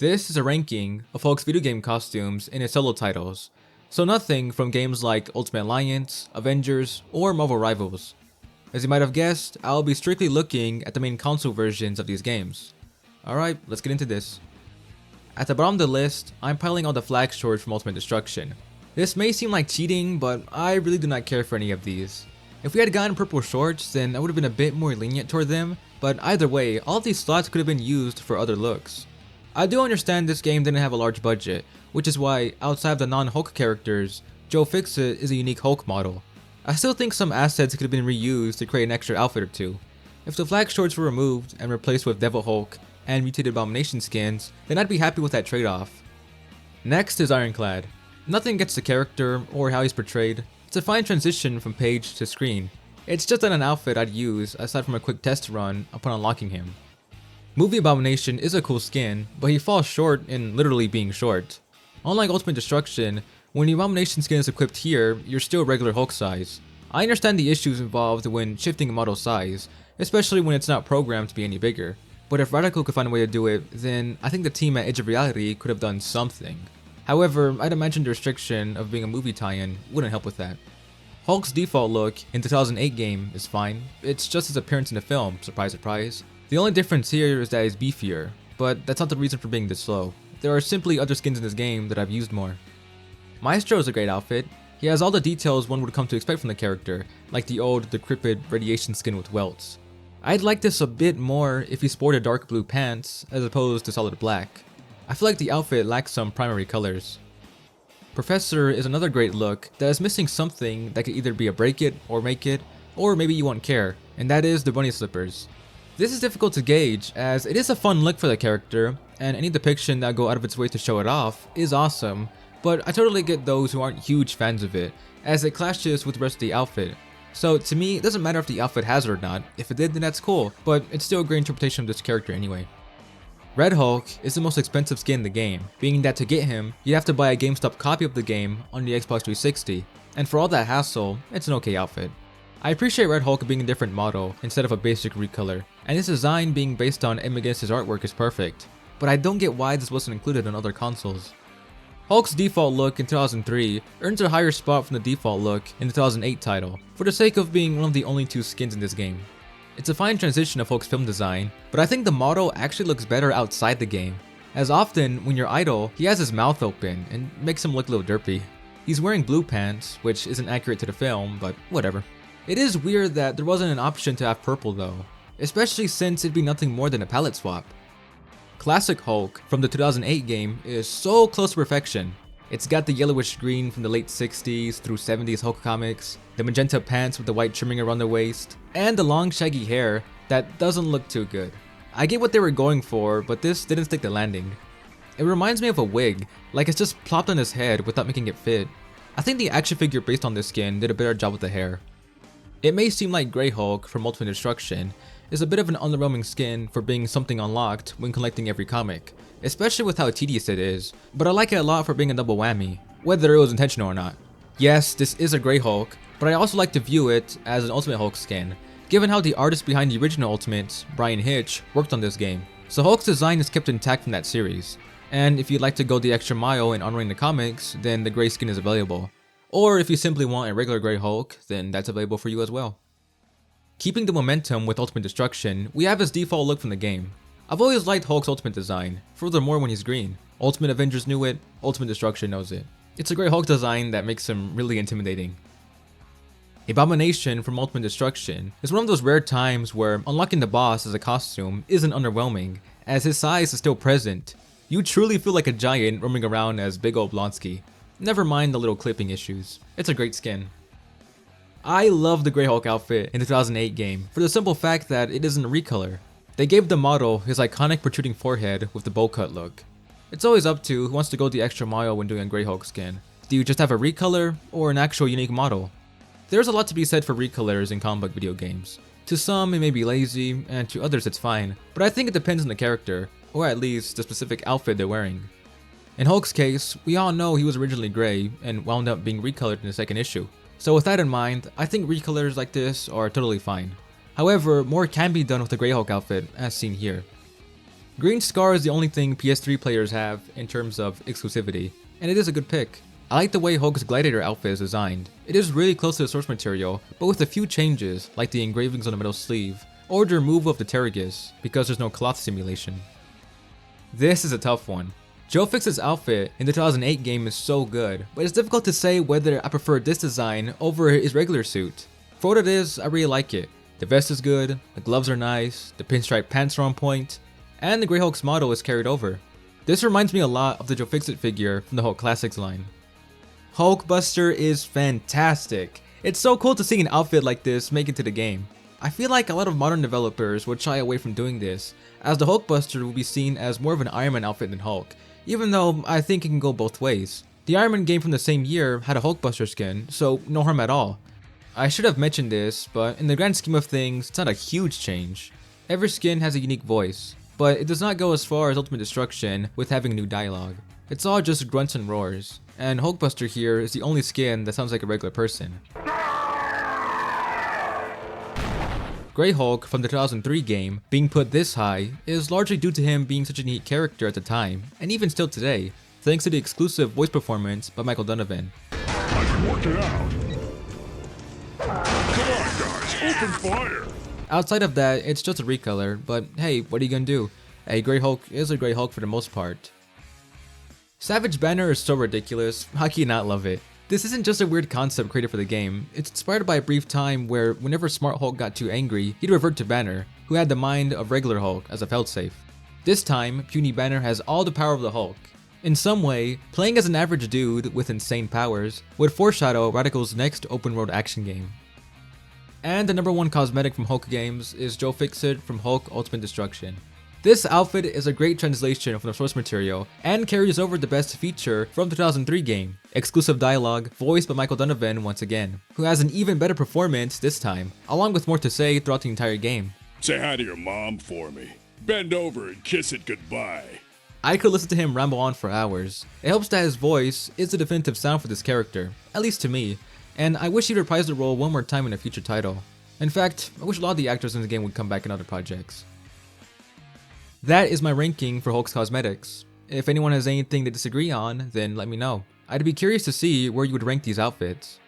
This is a ranking of Hulk's video game costumes in his solo titles, so nothing from games like Ultimate Alliance, Avengers, or Marvel Rivals. As you might have guessed, I'll be strictly looking at the main console versions of these games. Alright, let's get into this. At the bottom of the list, I'm piling all the flag shorts from Ultimate Destruction. This may seem like cheating, but I really do not care for any of these. If we had gotten purple shorts, then I would have been a bit more lenient toward them, but either way, all of these slots could have been used for other looks. I do understand this game didn't have a large budget, which is why, outside of the non-Hulk characters, Joe Fixit is a unique Hulk model. I still think some assets could have been reused to create an extra outfit or two. If the flag shorts were removed and replaced with Devil Hulk and mutated Abomination skins, then I'd be happy with that trade-off. Next is Ironclad. Nothing against the character or how he's portrayed. It's a fine transition from page to screen. It's just not an outfit I'd use aside from a quick test run upon unlocking him. Movie Abomination is a cool skin, but he falls short in literally being short. Unlike Ultimate Destruction, when the Abomination skin is equipped here, you're still regular Hulk size. I understand the issues involved when shifting a model size, especially when it's not programmed to be any bigger. But if Radical could find a way to do it, then I think the team at Edge of Reality could have done something. However, I'd imagine the restriction of being a movie tie-in wouldn't help with that. Hulk's default look in the 2008 game is fine. It's just his appearance in the film, surprise surprise. The only difference here is that he's beefier, but that's not the reason for being this slow. There are simply other skins in this game that I've used more. Maestro is a great outfit. He has all the details one would come to expect from the character, like the old decrepit radiation skin with welts. I'd like this a bit more if he sported dark blue pants as opposed to solid black. I feel like the outfit lacks some primary colors. Professor is another great look that is missing something that could either be a break it or make it, or maybe you won't care, and that is the bunny slippers. This is difficult to gauge as it is a fun look for the character, and any depiction that go out of its way to show it off is awesome, but I totally get those who aren't huge fans of it, as it clashes with the rest of the outfit. So to me, it doesn't matter if the outfit has it or not. If it did, then that's cool, but it's still a great interpretation of this character anyway. Red Hulk is the most expensive skin in the game, being that to get him, you'd have to buy a GameStop copy of the game on the Xbox 360, and for all that hassle, it's an okay outfit. I appreciate Red Hulk being a different model instead of a basic recolor, and his design being based on Ed McGuinness's artwork is perfect, but I don't get why this wasn't included on other consoles. Hulk's default look in 2003 earns a higher spot from the default look in the 2008 title, for the sake of being one of the only two skins in this game. It's a fine transition of Hulk's film design, but I think the model actually looks better outside the game, as often when you're idle, he has his mouth open and makes him look a little derpy. He's wearing blue pants, which isn't accurate to the film, but whatever. It is weird that there wasn't an option to have purple though, especially since it'd be nothing more than a palette swap. Classic Hulk from the 2008 game is so close to perfection. It's got the yellowish green from the late 60s through 70s Hulk comics, the magenta pants with the white trimming around the waist, and the long shaggy hair that doesn't look too good. I get what they were going for, but this didn't stick the landing. It reminds me of a wig, like it's just plopped on his head without making it fit. I think the action figure based on this skin did a better job with the hair. It may seem like Grey Hulk from Ultimate Destruction is a bit of an underwhelming skin for being something unlocked when collecting every comic, especially with how tedious it is, but I like it a lot for being a double whammy, whether it was intentional or not. Yes, this is a Grey Hulk, but I also like to view it as an Ultimate Hulk skin, given how the artist behind the original Ultimates, Brian Hitch, worked on this game. So Hulk's design is kept intact from that series, and if you'd like to go the extra mile in honoring the comics, then the grey skin is available. Or if you simply want a regular Grey Hulk, then that's available for you as well. Keeping the momentum with Ultimate Destruction, we have his default look from the game. I've always liked Hulk's ultimate design, furthermore when he's green. Ultimate Avengers knew it, Ultimate Destruction knows it. It's a great Hulk design that makes him really intimidating. Abomination from Ultimate Destruction is one of those rare times where unlocking the boss as a costume isn't underwhelming, as his size is still present. You truly feel like a giant roaming around as Big Ol' Blonsky. Never mind the little clipping issues. It's a great skin. I love the Grey Hulk outfit in the 2008 game for the simple fact that it isn't a recolor. They gave the model his iconic protruding forehead with the bowl cut look. It's always up to who wants to go the extra mile when doing a Grey Hulk skin. Do you just have a recolor or an actual unique model? There's a lot to be said for recolors in comic book video games. To some it may be lazy, and to others it's fine, but I think it depends on the character, or at least the specific outfit they're wearing. In Hulk's case, we all know he was originally grey and wound up being recolored in the second issue. So with that in mind, I think recolors like this are totally fine. However, more can be done with the Grey Hulk outfit as seen here. Green Scar is the only thing PS3 players have in terms of exclusivity, and it is a good pick. I like the way Hulk's Gladiator outfit is designed. It is really close to the source material, but with a few changes, like the engravings on the middle sleeve, or the removal of the pterygus, because there's no cloth simulation. This is a tough one. Joe Fix's outfit in the 2008 game is so good, but it's difficult to say whether I prefer this design over his regular suit. For what it is, I really like it. The vest is good, the gloves are nice, the pinstripe pants are on point, and the Grey Hulk's model is carried over. This reminds me a lot of the Joe Fixit figure from the Hulk Classics line. Hulkbuster is fantastic. It's so cool to see an outfit like this make it to the game. I feel like a lot of modern developers would shy away from doing this, as the Hulkbuster will be seen as more of an Iron Man outfit than Hulk, even though I think it can go both ways. The Iron Man game from the same year had a Hulkbuster skin, so no harm at all. I should have mentioned this, but in the grand scheme of things, it's not a huge change. Every skin has a unique voice, but it does not go as far as Ultimate Destruction with having new dialogue. It's all just grunts and roars, and Hulkbuster here is the only skin that sounds like a regular person. Grey Hulk from the 2003 game being put this high is largely due to him being such a neat character at the time, and even still today, thanks to the exclusive voice performance by Michael Donovan. I've been working out. Come on guys, open fire! Outside of that, it's just a recolor, but hey, what are you gonna do? A Grey Hulk is a Grey Hulk for the most part. Savage Banner is so ridiculous, how can you not love it? This isn't just a weird concept created for the game, it's inspired by a brief time where whenever Smart Hulk got too angry, he'd revert to Banner, who had the mind of regular Hulk as a failsafe. This time, puny Banner has all the power of the Hulk. In some way, playing as an average dude with insane powers would foreshadow Radical's next open world action game. And the number one cosmetic from Hulk games is Joe Fixit from Hulk Ultimate Destruction. This outfit is a great translation from the source material and carries over the best feature from the 2003 game, exclusive dialogue voiced by Michael Donovan once again, who has an even better performance this time, along with more to say throughout the entire game. Say hi to your mom for me. Bend over and kiss it goodbye. I could listen to him ramble on for hours. It helps that his voice is the definitive sound for this character, at least to me, and I wish he'd reprise the role one more time in a future title. In fact, I wish a lot of the actors in the game would come back in other projects. That is my ranking for Hulk's cosmetics. If anyone has anything to disagree on, then let me know. I'd be curious to see where you would rank these outfits.